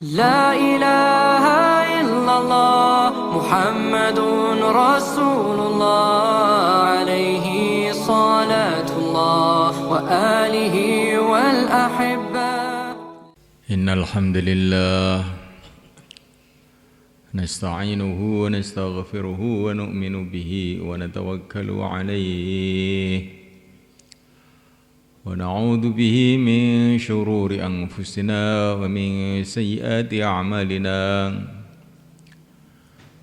لا إله إلا الله محمد رسول الله عليه صلاة الله وآله والأحبة. إن الحمد لله نستعينه ونستغفره ونؤمن به ونتوكل عليه ونعوذ به من شرور أنفسنا ومن سيئات أعمالنا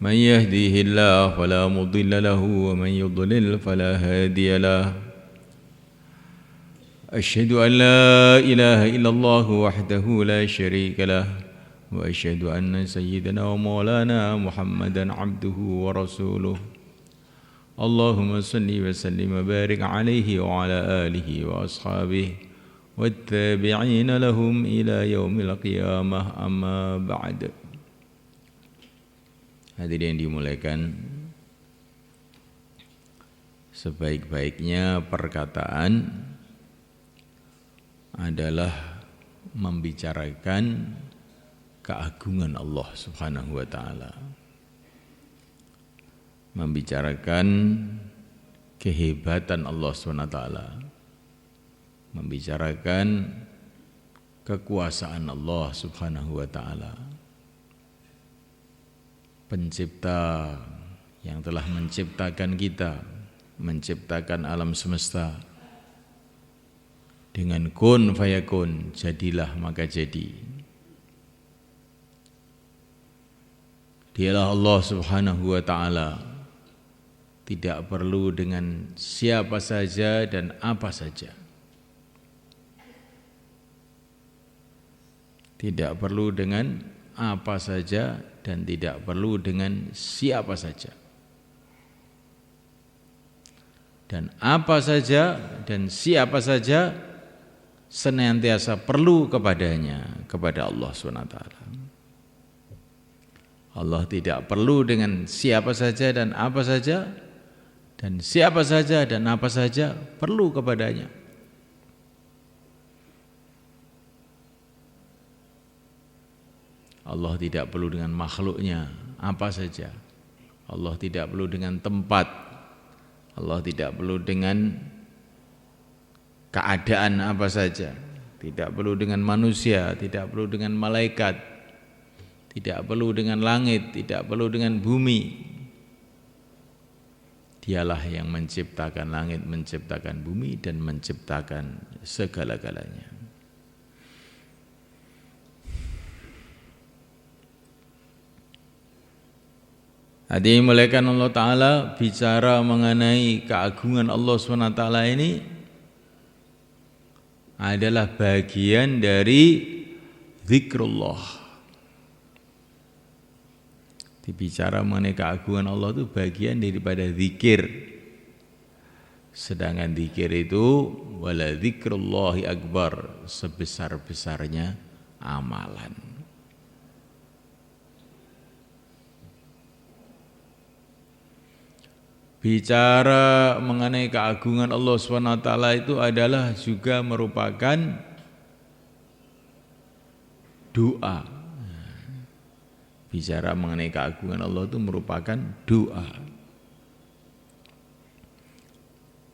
من يهديه الله فلا مضل له ومن يضلل فلا هادي له أشهد أن لا إله إلا الله وحده لا شريك له وأشهد أن سيدنا ومولانا محمدا عبده ورسوله اللهم صل وسلم وبارك عليه وعلى آله وأصحابه والتابعين لهم إلى يوم القيامة أما بعد. Hadirin dimuliakan, sebaik-baiknya perkataan adalah membicarakan keagungan Allah Subhanahu wa taala, membicarakan kehebatan Allah SWT, membicarakan kekuasaan Allah Subhanahu wa taala, pencipta yang telah menciptakan kita, menciptakan alam semesta dengan kun fayakun, jadilah maka jadi. Dialah Allah Subhanahu wa taala, tidak perlu dengan siapa saja dan apa saja. Tidak perlu dengan apa saja dan tidak perlu dengan siapa saja. Dan apa saja dan siapa saja senantiasa perlu kepadanya, kepada Allah SWT. Allah tidak perlu dengan siapa saja dan apa saja, dan siapa saja dan apa saja perlu kepadanya. Allah tidak perlu dengan makhluknya apa saja. Allah tidak perlu dengan tempat. Allah tidak perlu dengan keadaan apa saja. Tidak perlu dengan manusia, tidak perlu dengan malaikat, tidak perlu dengan langit, tidak perlu dengan bumi. Dialah yang menciptakan langit, menciptakan bumi, dan menciptakan segala-galanya. Hadirin muliakan Allah Ta'ala, bicara mengenai keagungan Allah SWT ini adalah bagian dari zikrullah. Bicara mengenai keagungan Allah itu bagian daripada zikir. Sedangkan zikir itu wala zikrullahi akbar, sebesar-besarnya amalan. Bicara mengenai keagungan Allah SWT itu adalah juga merupakan doa. Bicara mengenai keagungan Allah itu merupakan doa.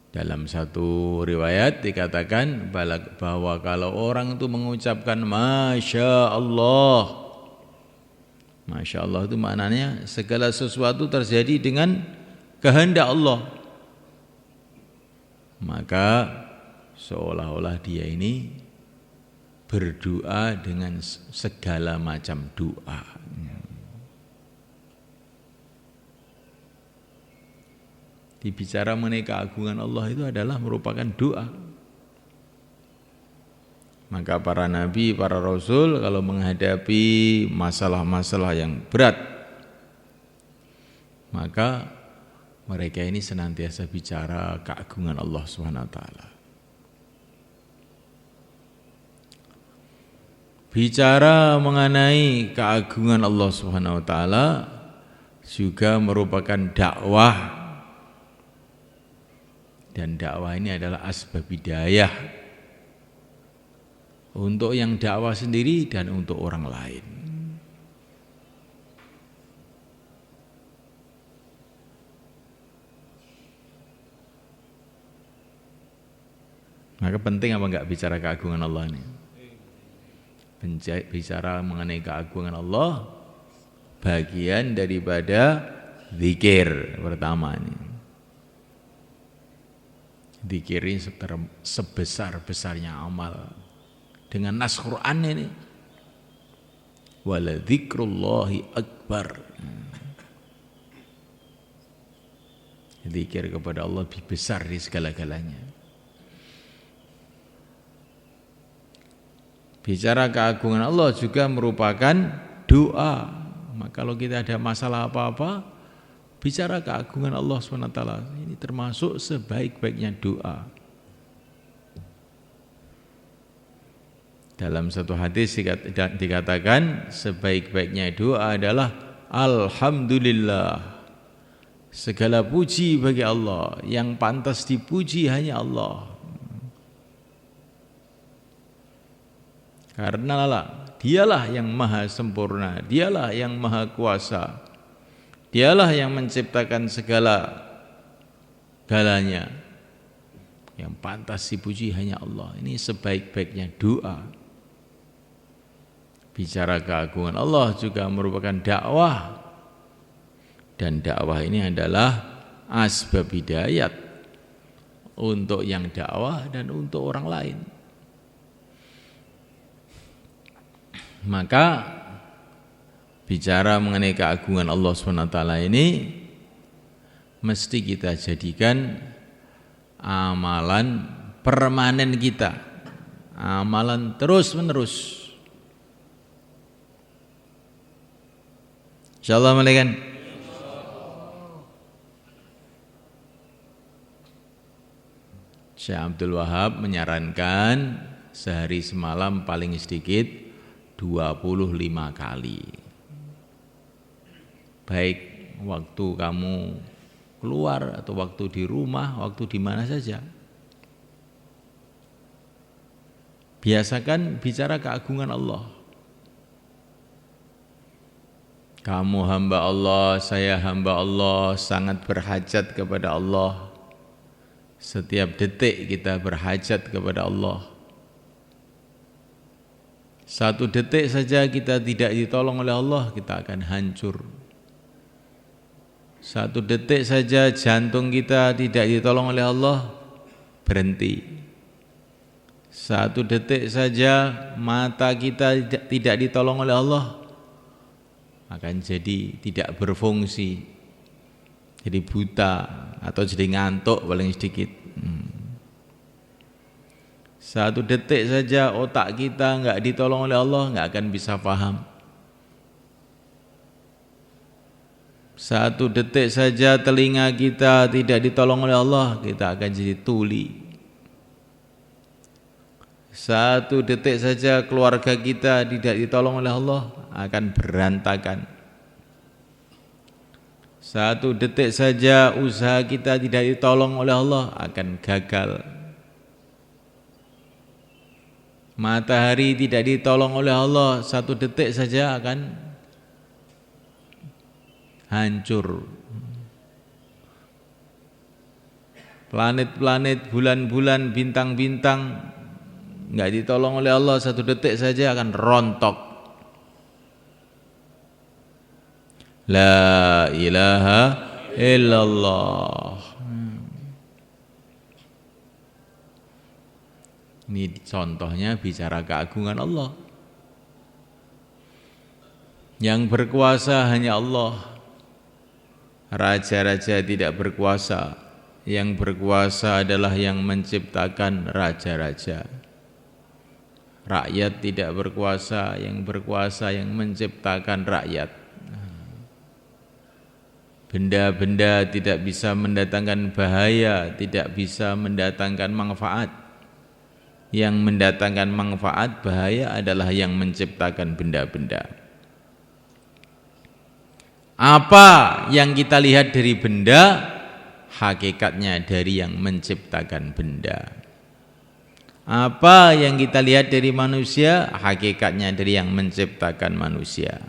Dalam satu riwayat dikatakan bahwa kalau orang itu mengucapkan Masya Allah, Masya Allah itu maknanya segala sesuatu terjadi dengan kehendak Allah, maka seolah-olah dia ini berdoa dengan segala macam doa. Dibicara mengenai keagungan Allah itu adalah merupakan doa. Maka para nabi, para rasul kalau menghadapi masalah-masalah yang berat, maka mereka ini senantiasa bicara keagungan Allah SWT. Bicara mengenai keagungan Allah SWT juga merupakan dakwah. Dan dakwah ini adalah asbab hidayah untuk yang dakwah sendiri dan untuk orang lain. Maka penting apa enggak bicara keagungan Allah ini? Bicara mengenai keagungan Allah bagian daripada zikir pertama ini. Zikir ini sebesar-besarnya amal dengan nas Quran ini. Wala dzikrullahi akbar. Zikir kepada Allah lebih besar di segala-galanya. Bicara keagungan Allah juga merupakan doa. Maka kalau kita ada masalah apa-apa, bicara keagungan Allah SWT. Ini termasuk sebaik-baiknya doa. Dalam satu hadis dikatakan sebaik-baiknya doa adalah Alhamdulillah. Segala puji bagi Allah, yang pantas dipuji hanya Allah. Karena dialah yang maha sempurna, dialah yang maha kuasa, dialah yang menciptakan segala-galanya. Yang pantas dipuji hanya Allah. Ini sebaik-baiknya doa. Bicara keagungan Allah juga merupakan dakwah. Dan dakwah ini adalah asbab hidayat untuk yang dakwah dan untuk orang lain. Maka bicara mengenai keagungan Allah SWT ini mesti kita jadikan amalan permanen kita, amalan terus-menerus. Insyaallah malaikat. Syekh Abdul Wahab menyarankan sehari semalam paling sedikit 25 kali. Baik waktu kamu keluar atau waktu di rumah, waktu di mana saja. Biasakan bicara keagungan Allah. Kamu hamba Allah, saya hamba Allah, sangat berhajat kepada Allah. Setiap detik kita berhajat kepada Allah. Satu detik saja kita tidak ditolong oleh Allah, kita akan hancur. Satu detik saja jantung kita tidak ditolong oleh Allah, berhenti. Satu detik saja mata kita tidak ditolong oleh Allah, akan jadi tidak berfungsi, jadi buta atau jadi ngantuk paling sedikit. Satu detik saja otak kita enggak ditolong oleh Allah, enggak akan bisa paham. Satu detik saja telinga kita tidak ditolong oleh Allah, kita akan jadi tuli. Satu detik saja keluarga kita tidak ditolong oleh Allah, akan berantakan. Satu detik saja usaha kita tidak ditolong oleh Allah, akan gagal. Matahari tidak ditolong oleh Allah, satu detik saja akan hancur. Planet-planet, bulan-bulan, bintang-bintang enggak ditolong oleh Allah, satu detik saja akan rontok. La ilaha illallah. Ini contohnya bicara keagungan Allah. Yang berkuasa hanya Allah. Raja-raja tidak berkuasa. Yang berkuasa adalah yang menciptakan raja-raja. Rakyat tidak berkuasa, yang berkuasa yang menciptakan rakyat. Benda-benda tidak bisa mendatangkan bahaya, tidak bisa mendatangkan manfaat. Yang mendatangkan manfaat, bahaya adalah yang menciptakan benda-benda. Apa yang kita lihat dari benda, hakikatnya dari yang menciptakan benda. Apa yang kita lihat dari manusia, hakikatnya dari yang menciptakan manusia.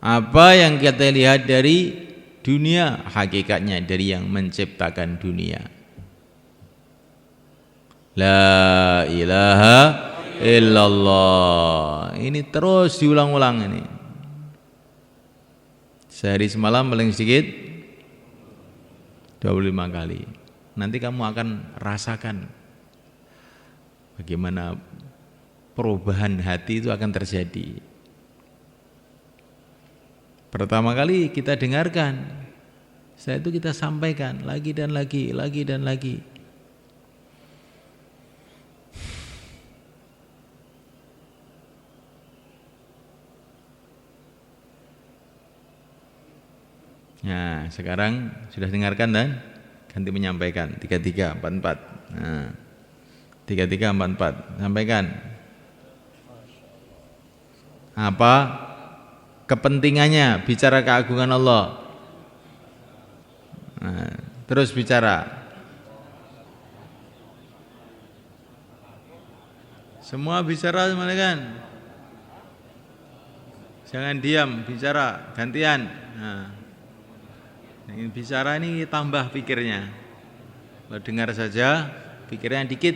Apa yang kita lihat dari dunia, hakikatnya dari yang menciptakan dunia. La ilaha illallah. Ini terus diulang-ulang ini. Sehari semalam paling sedikit 25 kali. Nanti kamu akan rasakan bagaimana perubahan hati itu akan terjadi. Pertama kali kita dengarkan, setelah itu kita sampaikan lagi dan lagi, lagi dan lagi. Nah, sekarang sudah dengarkan dan ganti menyampaikan 33, 44. Nah, 33, 44. Sampaikan. Apa kepentingannya bicara keagungan Allah? Nah, terus bicara. Semua bicara sampaikan. Jangan diam, bicara gantian. Nah, yang bicara ini tambah pikirnya. Kalau dengar saja, pikirnya dikit.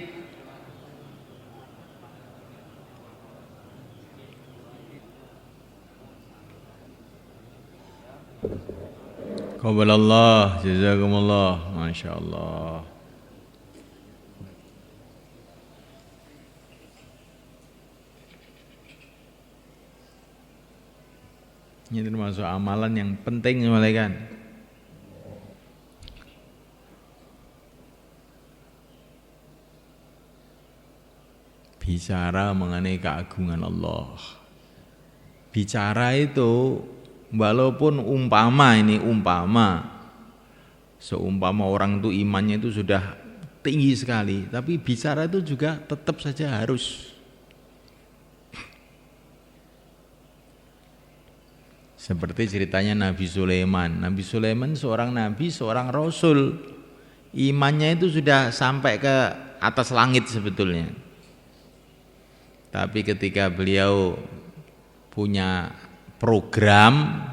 Qabalallah, jazakumullah, masya Allah. Ini termasuk amalan yang penting malaikat. Bicara mengenai keagungan Allah. Bicara itu walaupun umpama seumpama orang itu imannya itu sudah tinggi sekali, tapi bicara itu juga tetap saja harus. Seperti ceritanya Nabi Sulaiman. Nabi Sulaiman seorang nabi, seorang rasul. Imannya itu sudah sampai ke atas langit sebetulnya. Tapi ketika beliau punya program,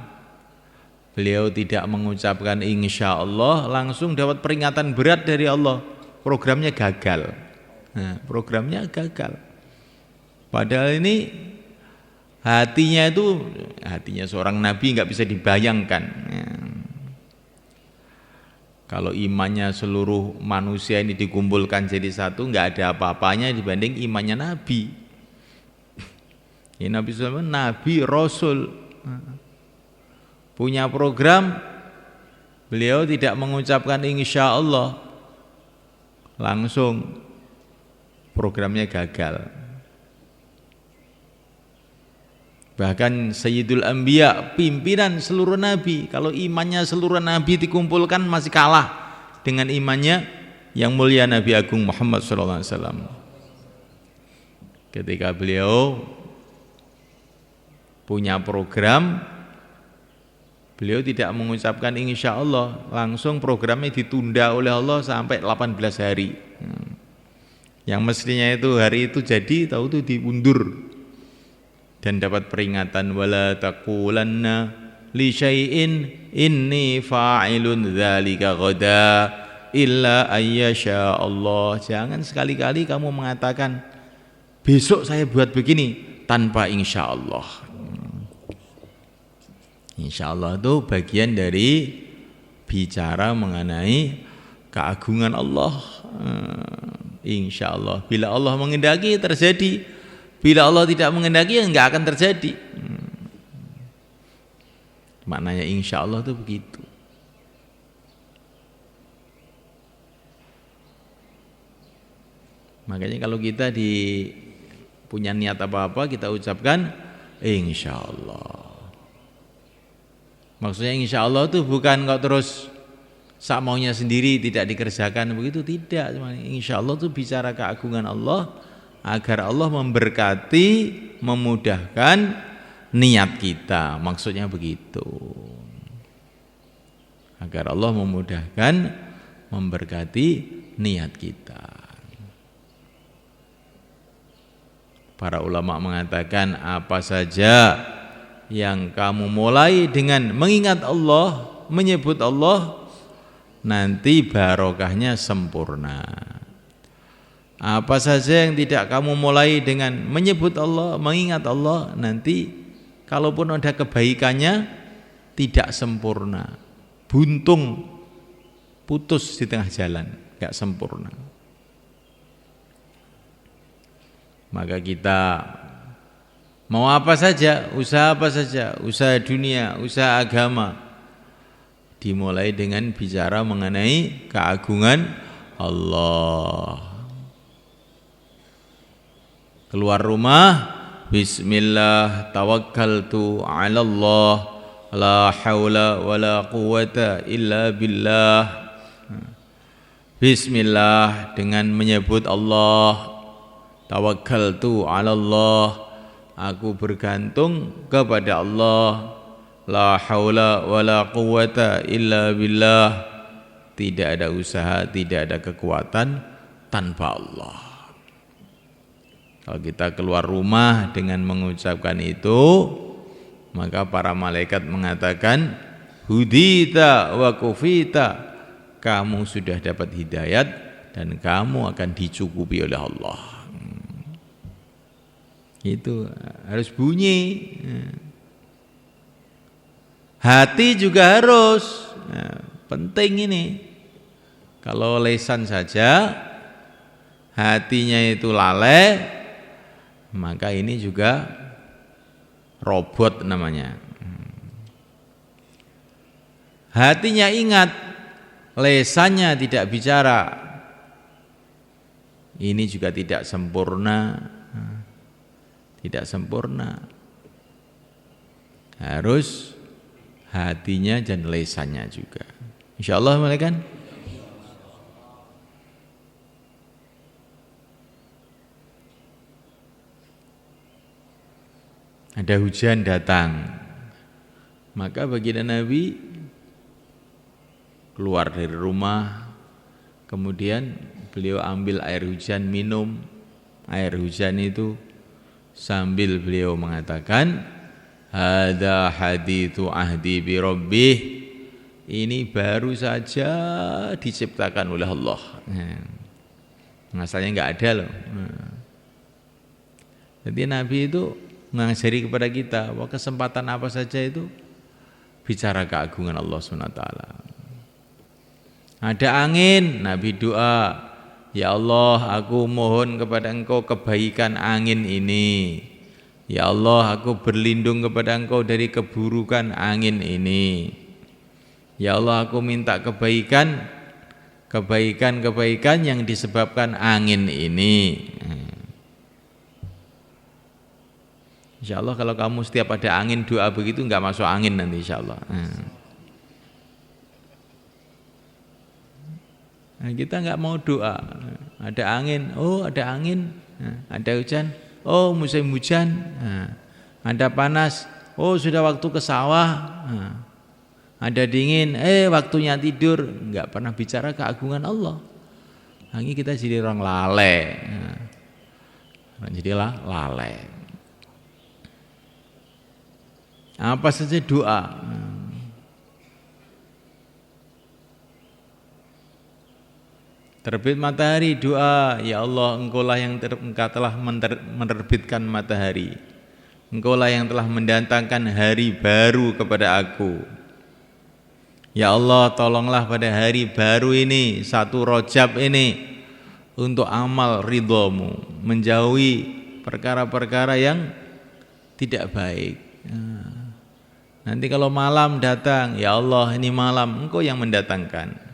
beliau tidak mengucapkan insya Allah, langsung dapat peringatan berat dari Allah. Programnya gagal. Nah, programnya gagal. Padahal ini hatinya seorang nabi nggak bisa dibayangkan. Ya. Kalau imannya seluruh manusia ini dikumpulkan jadi satu, nggak ada apa-apanya dibanding imannya nabi. Ya, Nabi Sulaiman nabi rasul punya program, beliau tidak mengucapkan insya Allah, langsung programnya gagal. Bahkan Sayyidul Anbiya, pimpinan seluruh nabi, kalau imannya seluruh nabi dikumpulkan masih kalah dengan imannya yang mulia Nabi Agung Muhammad SAW. Ketika beliau punya program, beliau tidak mengucapkan insya Allah, langsung programnya ditunda oleh Allah sampai 18 hari. Yang mestinya itu hari itu jadi, tahu itu diundur. Dan dapat peringatan, wala taqulanna li syai'in inni fa'ilun dzalika ghada illa ayyasha Allah. Jangan sekali-kali kamu mengatakan besok saya buat begini tanpa insya Allah. Insya Allah itu bagian dari bicara mengenai keagungan Allah. Insya Allah, bila Allah menghendaki terjadi, bila Allah tidak menghendaki ya enggak akan terjadi. Maknanya insya Allah itu begitu. Makanya kalau kita punya niat apa-apa, kita ucapkan insya Allah. Maksudnya insya Allah itu bukan kok terus sak maunya sendiri tidak dikerjakan begitu, tidak. Insya Allah itu bicara keagungan Allah agar Allah memberkati, memudahkan niat kita. Maksudnya begitu. Agar Allah memudahkan, memberkati niat kita. Para ulama mengatakan apa saja yang kamu mulai dengan mengingat Allah, menyebut Allah, nanti barokahnya sempurna. Apa saja yang tidak kamu mulai dengan menyebut Allah, mengingat Allah, nanti kalaupun ada kebaikannya tidak sempurna, buntung, putus di tengah jalan, gak sempurna. Maka kita mau apa saja, usaha apa saja, usaha dunia, usaha agama, dimulai dengan bicara mengenai keagungan Allah. Keluar rumah, bismillah tawakkaltu 'ala Allah, la haula wala quwwata illa billah. Bismillah dengan menyebut Allah, tawakkaltu 'ala Allah, aku bergantung kepada Allah, la haula wala quwwata illa billah, tidak ada usaha, tidak ada kekuatan tanpa Allah. Kalau kita keluar rumah dengan mengucapkan itu, maka para malaikat mengatakan, hudita wa kufita, kamu sudah dapat hidayat dan kamu akan dicukupi oleh Allah. Itu harus bunyi. Hati juga harus, penting ini. Kalau lisan saja hatinya itu lalai, maka ini juga robot namanya. Hatinya ingat, lisannya tidak bicara, ini juga tidak sempurna. Tidak sempurna. Harus hatinya dan lisannya juga. Insyaallah malaikat. Ada hujan datang, maka baginda Nabi keluar dari rumah, kemudian beliau ambil air hujan, minum air hujan itu sambil beliau mengatakan, hadza haditsu ahdi bi rabbih, ini baru saja diciptakan oleh Allah. Asalnya enggak ada loh. Jadi Nabi itu mengajari kepada kita bahwa kesempatan apa saja itu bicara keagungan Allah SWT. Ada angin, Nabi doa, ya Allah, aku mohon kepada Engkau kebaikan angin ini. Ya Allah, aku berlindung kepada Engkau dari keburukan angin ini. Ya Allah, aku minta kebaikan yang disebabkan angin ini. Insya Allah kalau kamu setiap ada angin doa begitu enggak masuk angin nanti insya Allah. Nah, kita enggak mau doa. Ada angin, oh ada angin. Ada hujan, oh musim hujan. Ada panas, oh sudah waktu ke sawah. Ada dingin, waktunya tidur. Enggak pernah bicara keagungan Allah. Ini kita jadi orang lalai. Jadilah lalai. Apa saja doa. Terbit matahari doa, ya Allah, Engkaulah yang Engkau telah menerbitkan matahari. Engkaulah yang telah mendatangkan hari baru kepada aku. Ya Allah, tolonglah pada hari baru ini, 1 Rajab ini, untuk amal ridhamu, menjauhi perkara-perkara yang tidak baik. Nanti kalau malam datang, ya Allah, ini malam Engkau yang mendatangkan.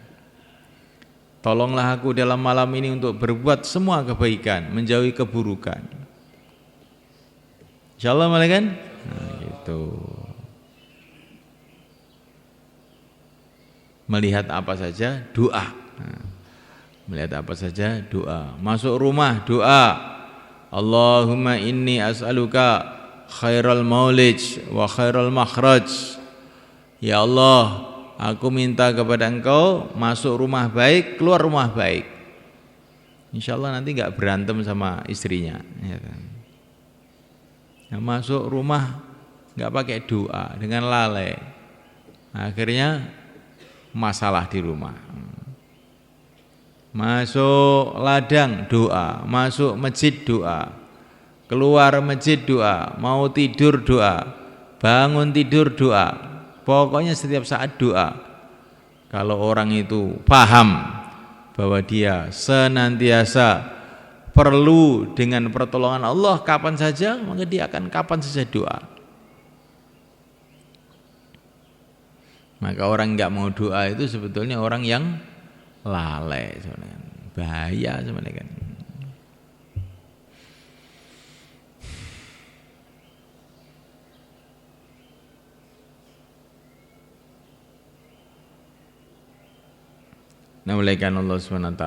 Tolonglah aku dalam malam ini untuk berbuat semua kebaikan, menjauhi keburukan. Insyaallah malaikat. Gitu. Melihat apa saja doa. Melihat apa saja doa. Masuk rumah doa. Allahumma inni as'aluka khairal maulij wa khairal makhraj. Ya Allah, aku minta kepada Engkau masuk rumah baik, keluar rumah baik. Insyaallah nanti enggak berantem sama istrinya, ya kan. Nah, masuk rumah enggak pakai doa, dengan lalai, akhirnya masalah di rumah. Masuk ladang doa, masuk masjid doa, keluar masjid doa, mau tidur doa, bangun tidur doa. Pokoknya setiap saat doa. Kalau orang itu paham bahwa dia senantiasa perlu dengan pertolongan Allah kapan saja, maka dia akan kapan saja doa. Maka orang nggak mau doa itu sebetulnya orang yang lalai sebenarnya, bahaya sebenarnya kan. Nah, oleh karena Allah SWT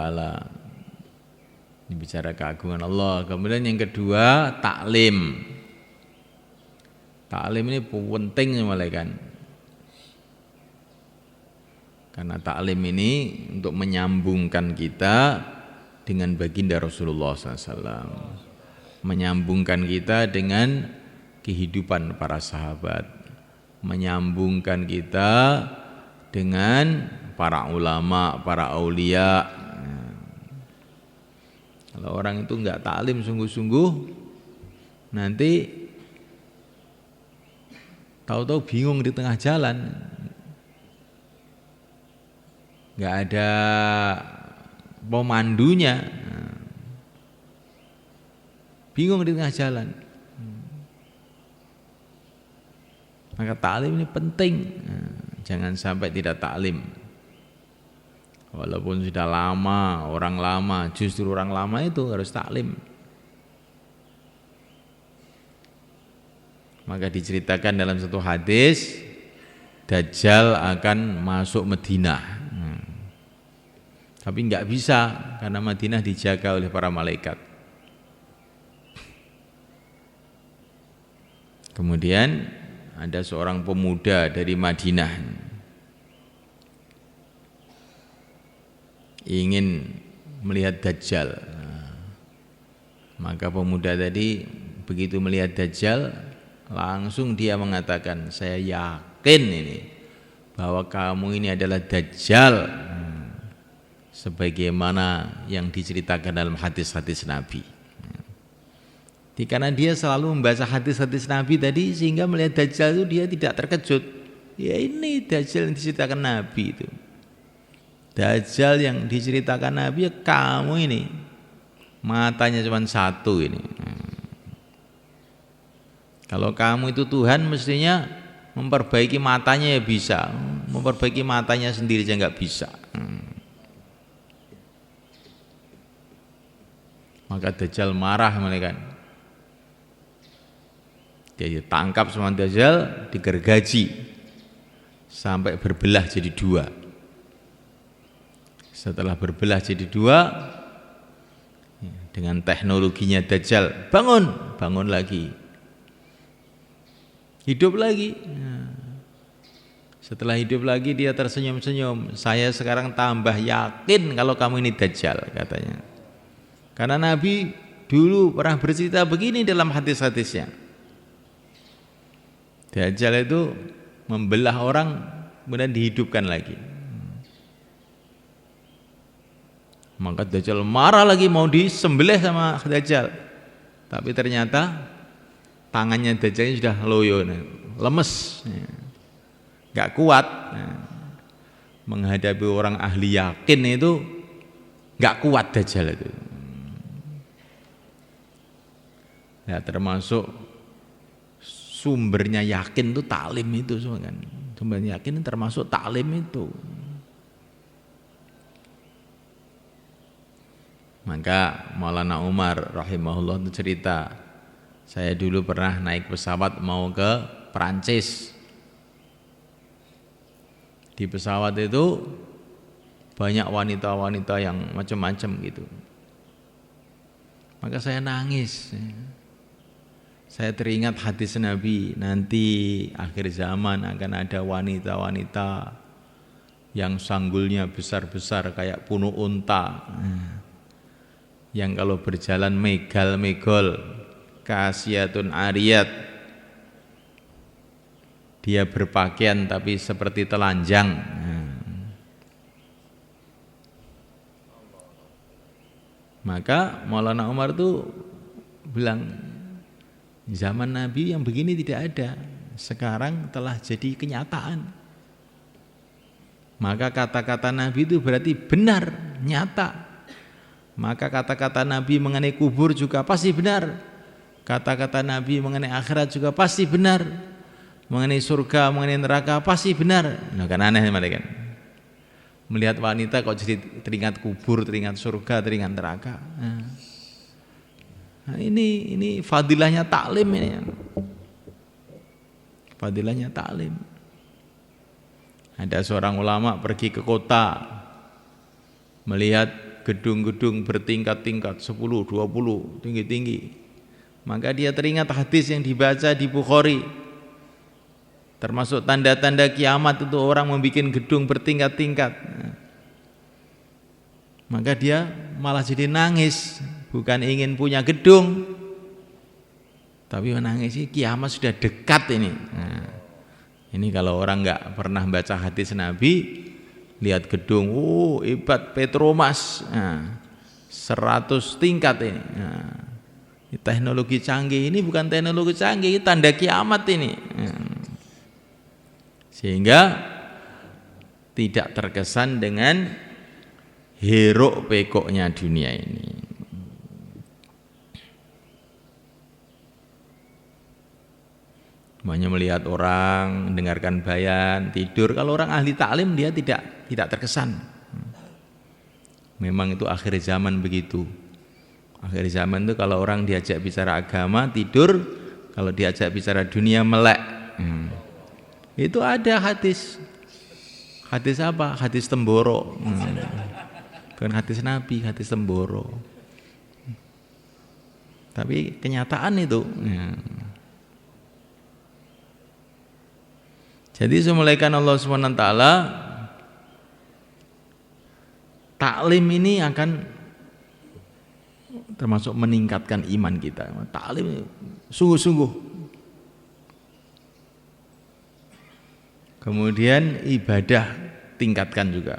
bicara keagungan Allah. Kemudian yang kedua, taklim. Taklim ini penting kan. Karena taklim ini untuk menyambungkan kita dengan baginda Rasulullah SAW, menyambungkan kita dengan kehidupan para sahabat, menyambungkan kita dengan para ulama, para aulia. Kalau orang itu enggak taklim sungguh-sungguh, nanti tahu-tahu bingung di tengah jalan. Enggak ada pemandunya, bingung di tengah jalan. Maka taklim ini penting, jangan sampai tidak taklim. Walaupun sudah lama, orang lama, justru orang lama itu harus taklim. Maka diceritakan dalam satu hadis, Dajjal akan masuk Madinah. Tapi enggak bisa karena Madinah dijaga oleh para malaikat. Kemudian ada seorang pemuda dari Madinah ingin melihat Dajjal. Maka pemuda tadi begitu melihat Dajjal, langsung dia mengatakan, saya yakin ini bahwa kamu ini adalah Dajjal, sebagaimana yang diceritakan dalam hadis-hadis Nabi. Karena dia selalu membaca hadis-hadis Nabi tadi, sehingga melihat Dajjal itu dia tidak terkejut. Ya ini Dajjal yang diceritakan Nabi itu. Dajjal yang diceritakan Nabi, ya kamu ini. Matanya cuma satu ini. Kalau kamu itu Tuhan, mestinya memperbaiki matanya ya bisa. Memperbaiki matanya sendiri aja nggak bisa. Maka Dajjal marah mereka. Dia ditangkap sama Dajjal, digergaji sampai berbelah jadi dua. Setelah berbelah jadi dua, dengan teknologinya Dajjal, bangun lagi, hidup lagi. Setelah hidup lagi dia tersenyum-senyum. Saya sekarang tambah yakin kalau kamu ini Dajjal, katanya. Karena Nabi dulu pernah bercerita begini dalam hadis-hadisnya. Dajjal itu membelah orang kemudian dihidupkan lagi. Maka Dajjal marah lagi, mau disembelih sama Dajjal. Tapi ternyata tangannya Dajjal sudah loyo, lemes, gak kuat. Menghadapi orang ahli yakin itu gak kuat Dajjal itu. Ya, termasuk sumbernya yakin itu taklim itu semua kan. Sumbernya yakin termasuk taklim itu. Maka Maulana Umar rahimahullah itu cerita, saya dulu pernah naik pesawat mau ke Perancis. Di pesawat itu banyak wanita-wanita yang macam-macam gitu. Maka saya nangis. Saya teringat hadis Nabi, nanti akhir zaman akan ada wanita-wanita yang sanggulnya besar-besar kayak punuh unta, yang kalau berjalan megal-megol, kasiyatun ariyat, dia berpakaian tapi seperti telanjang. Maka Maulana Umar tuh bilang, zaman Nabi yang begini tidak ada, sekarang telah jadi kenyataan. Maka kata-kata Nabi itu berarti benar, nyata. Maka kata-kata Nabi mengenai kubur juga pasti benar. Kata-kata Nabi mengenai akhirat juga pasti benar. Mengenai surga, mengenai neraka pasti benar. Nah kan aneh mereka kan. Melihat wanita kok jadi teringat kubur, teringat surga, teringat neraka. Nah, ini fadilahnya taklim ini. Fadilahnya taklim. Ada seorang ulama pergi ke kota melihat gedung-gedung bertingkat-tingkat 10, 20 tinggi-tinggi. Maka dia teringat hadis yang dibaca di Bukhari. Termasuk tanda-tanda kiamat itu orang membuat gedung bertingkat-tingkat. Maka dia malah jadi nangis, bukan ingin punya gedung, tapi menangis, kiamat sudah dekat ini. Nah, ini kalau orang nggak pernah baca hadis Nabi, lihat gedung, hebat Petromas, 100 tingkat ini. Nah, teknologi canggih ini bukan teknologi canggih, ini tanda kiamat ini. Sehingga tidak terkesan dengan hiruk pikuknya dunia ini. Semuanya melihat orang, mendengarkan bayan, tidur. Kalau orang ahli taklim dia tidak terkesan. Memang itu akhir zaman begitu. Akhir zaman itu kalau orang diajak bicara agama tidur, kalau diajak bicara dunia melek. Itu ada hadis. Hadis apa? Hadis Temboro. Bukan hadis Nabi, hadis Temboro. Tapi kenyataan itu. Jadi semulaikan Allah SWT, taklim ini akan termasuk meningkatkan iman kita. Taklim sungguh-sungguh. Kemudian ibadah tingkatkan juga.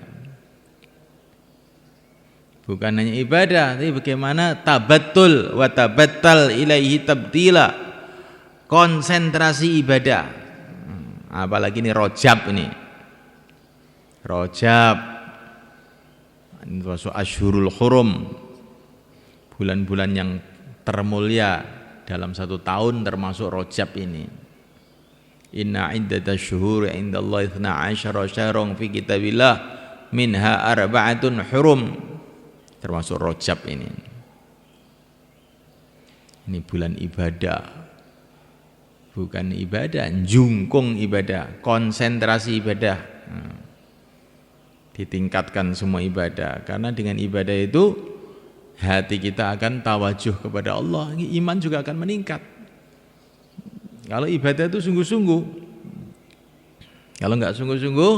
Bukan hanya ibadah, tapi bagaimana tabattul wa tabattal ilaihi tabtila. Konsentrasi ibadah. Apalagi ini Rajab ini. Rajab ini termasuk Asyhurul Hurum. Bulan-bulan yang termulia dalam satu tahun termasuk Rajab ini. Inna iddatash syuhuri indallahi 12 syahran fi kitabillah minha arba'atun hurum, termasuk Rajab ini. Ini bulan ibadah. Bukan ibadah, jungkung ibadah, konsentrasi ibadah. Ditingkatkan semua ibadah, karena dengan ibadah itu hati kita akan tawajuh kepada Allah, iman juga akan meningkat. Kalau ibadah itu sungguh-sungguh, kalau enggak sungguh-sungguh,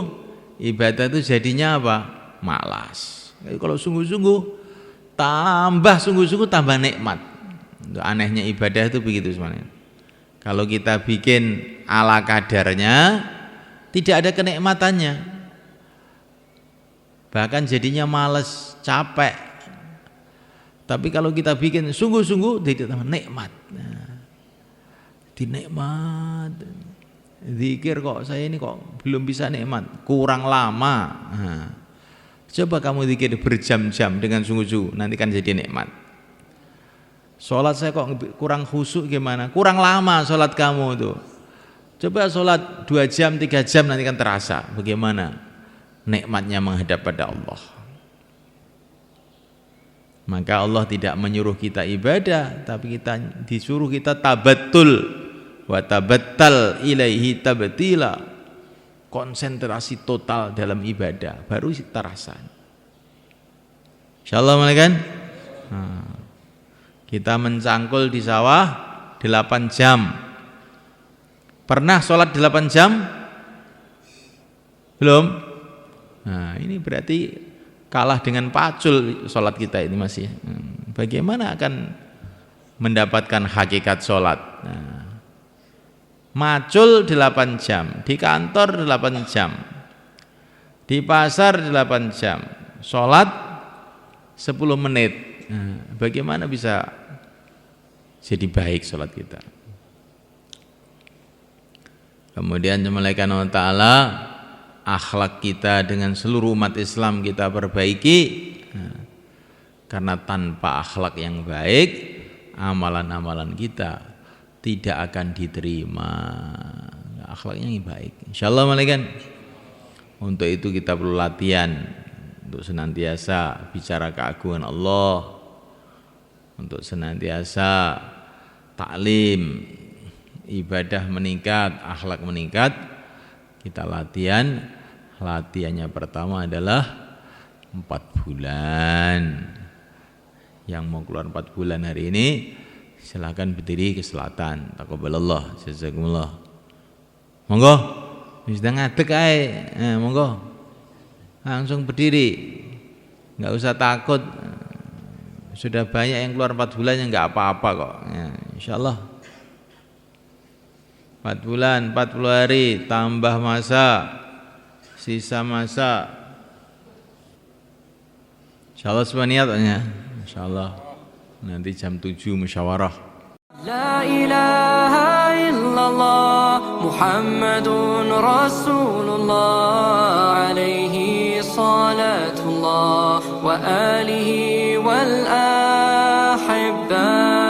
ibadah itu jadinya apa? Malas. Kalau sungguh-sungguh, tambah sungguh-sungguh tambah nikmat. Anehnya ibadah itu begitu sebenarnya. Kalau kita bikin ala kadarnya, tidak ada kenikmatannya. Bahkan jadinya malas, capek. Tapi kalau kita bikin sungguh-sungguh, tidak tambah nikmat. Dinikmat, zikir kok saya ini kok belum bisa nikmat, kurang lama. Coba kamu zikir berjam-jam dengan sungguh-sungguh, nanti kan jadi nikmat. Sholat saya kok kurang khusyuk gimana, kurang lama sholat kamu itu. Coba sholat 2 jam, 3 jam, nanti kan terasa bagaimana nikmatnya menghadap pada Allah. Maka Allah tidak menyuruh kita ibadah, tapi kita disuruh kita tabattul wa tabattal ilaihi tabtila, konsentrasi total dalam ibadah, baru terasa. Insyaallah kan? Kita mencangkul di sawah 8 jam. Pernah sholat 8 jam? Belum? Nah, ini berarti kalah dengan pacul sholat kita ini masih. Bagaimana akan mendapatkan hakikat sholat? Macul 8 jam, di kantor 8 jam, di pasar 8 jam, sholat 10 menit. Bagaimana bisa jadi baik sholat kita? Kemudian Malaikat Allah Ta'ala, akhlak kita dengan seluruh umat Islam kita perbaiki, karena tanpa akhlak yang baik amalan-amalan kita tidak akan diterima. Akhlaknya yang baik, insyaallah malaikat. Untuk itu kita perlu latihan untuk senantiasa bicara keagungan Allah, untuk senantiasa taklim, ibadah meningkat, akhlak meningkat. Kita latihannya pertama adalah 4 bulan. Yang mau keluar 4 bulan hari ini, silahkan berdiri ke selatan. Taqabbalallah, jazakumullah. Monggo, wis ngadeg ae. Monggo. Langsung berdiri. Enggak usah takut. Sudah banyak yang keluar 4 bulan yang enggak apa-apa kok. Ya, insyaallah. 4 bulan, 40 hari, tambah masa, sisa masa. Insyaallah semua niatnya. Insyaallah nanti jam 7 musyawarah. La ilaha illallah Muhammadun Rasulullah alaihi salatullah wa alihi wal ahibba.